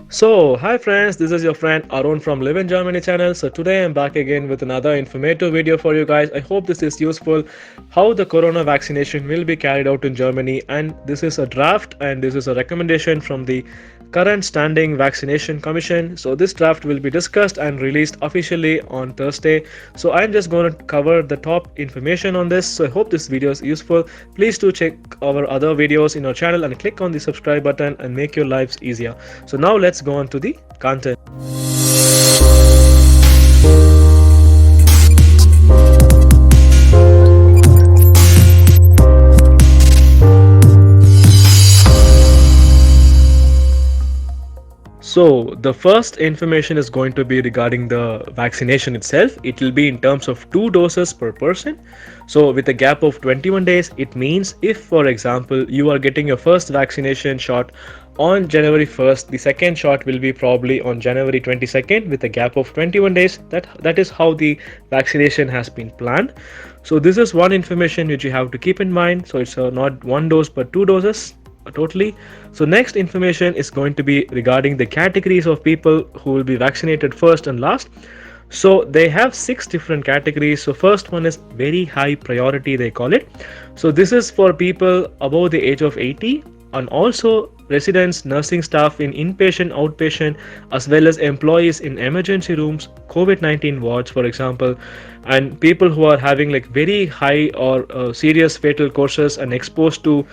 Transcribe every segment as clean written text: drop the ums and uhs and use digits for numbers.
Hi friends, this is your friend Arun from Live in Germany channel. So today I'm back again with another informative video for you guys. I hope this is useful. How the corona vaccination will be carried out in Germany, and this is a draft and this is a recommendation from the current standing vaccination commission. So this draft will be discussed and released officially on Thursday. So I'm just going to cover the top information on this. So I hope this video is useful. Please do check our other videos in our channel and click on the subscribe button and make your lives easier. So now let's go on to the content. So the first information is going to be regarding the vaccination itself. It will be in terms of 2 doses per person. So with a gap of 21 days, it means if, for example, you are getting your first vaccination shot on January 1st, the second shot will be probably on January 22nd with a gap of 21 days. That is how the vaccination has been planned. So this is one information which you have to keep in mind. So it's not 1 dose but 2 doses totally. So next information is going to be regarding the categories of people who will be vaccinated first and last. So they have 6 different categories. So first one is very high priority, they call it. So this is for people above the age of 80 and also residents, nursing staff in inpatient, outpatient, as well as employees in emergency rooms, COVID-19 wards, for example, and people who are having like very high or serious fatal courses and exposed to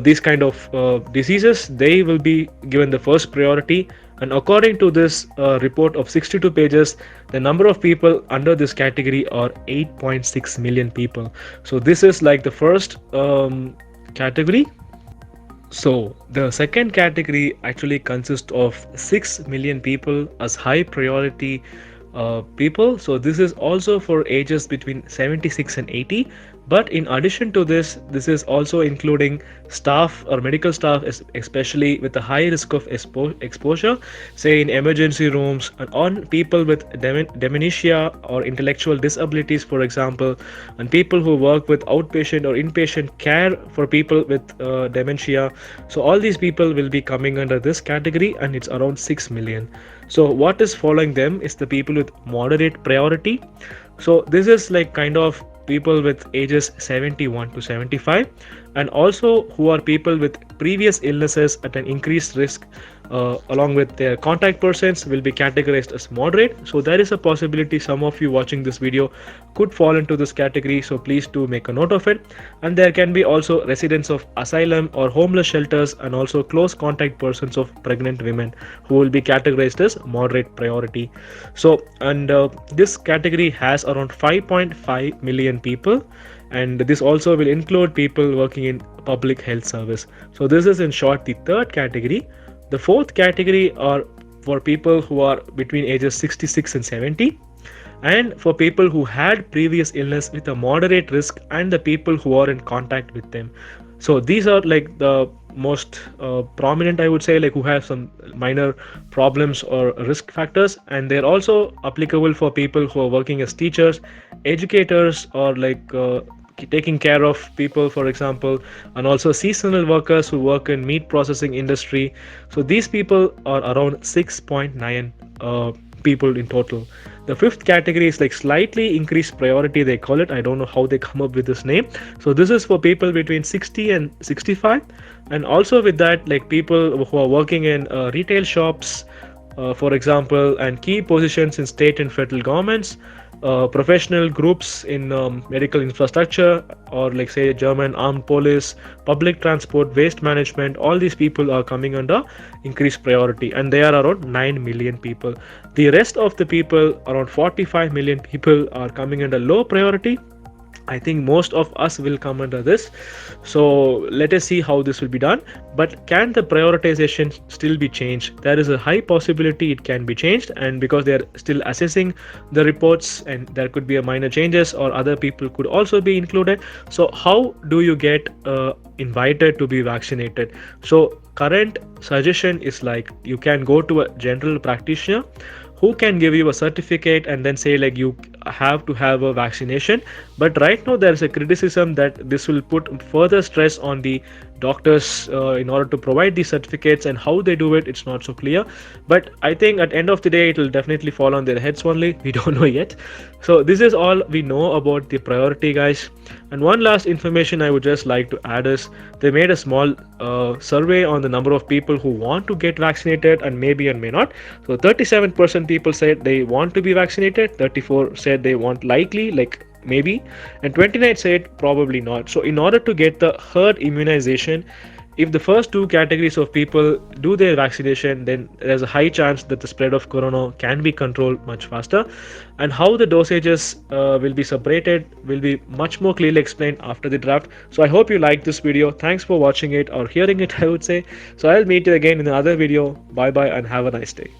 these kind of diseases, they will be given the first priority. And according to this report of 62 pages, the number of people under this category are 8.6 million people. So this is like the first category. So the second category actually consists of 6 million people as high priority people. So this is also for ages between 76 and 80. But in addition to this is also including staff or medical staff, especially with a high risk of exposure, say in emergency rooms, and on people with dementia or intellectual disabilities, for example, and people who work with outpatient or inpatient care for people with dementia. So all these people will be coming under this category, and it's around 6 million. So what is following them is the people with moderate priority. So this is like kind of people with ages 71 to 75, and also who are people with previous illnesses at an increased risk, along with their contact persons will be categorized as moderate. So there is a possibility some of you watching this video could fall into this category, so please do make a note of it. And there can be also residents of asylum or homeless shelters, and also close contact persons of pregnant women who will be categorized as moderate priority. So and this category has around 5.5 million people, and this also will include people working in public health service. So this is in short the third category. The fourth category are for people who are between ages 66 and 70, and for people who had previous illness with a moderate risk, and the people who are in contact with them. So these are like the most prominent, I would say, like who have some minor problems or risk factors, and they're also applicable for people who are working as teachers, educators, or like taking care of people, for example, and also seasonal workers who work in meat processing industry. So these people are around 6.9 people in total. The fifth category is like slightly increased priority, they call it. I don't know how they come up with this name. So this is for people between 60 and 65, and also with that, like people who are working in retail shops, for example, and key positions in state and federal governments, professional groups in medical infrastructure, or like say German armed police, public transport, waste management. All these people are coming under increased priority, and they are around 9 million people. The rest of the people, around 45 million people, are coming under low priority. I think most of us will come under this. So let us see how this will be done. But can the prioritization still be changed? There is a high possibility it can be changed, and because they are still assessing the reports, and there could be a minor changes, or other people could also be included. So how do you get invited to be vaccinated? So current suggestion is like you can go to a general practitioner who can give you a certificate and then say like you have to have a vaccination. But right now there is a criticism that this will put further stress on the doctors in order to provide these certificates, and how they do it, it's not so clear. But I think at end of the day, it will definitely fall on their heads only. We don't know yet. So this is all we know about the priority, guys. And one last information I would just like to add is they made a small survey on the number of people who want to get vaccinated and maybe and may not. So 37% people said they want to be vaccinated, 34 said they want likely, like maybe, and 29 said probably not. So in order to get the herd immunization, if the first two categories of people do their vaccination, then there's a high chance that the spread of corona can be controlled much faster. And how the dosages will be separated will be much more clearly explained after the draft. So I hope you liked this video. Thanks for watching it or hearing it, I would say. So I'll meet you again in another video. Bye bye and have a nice day.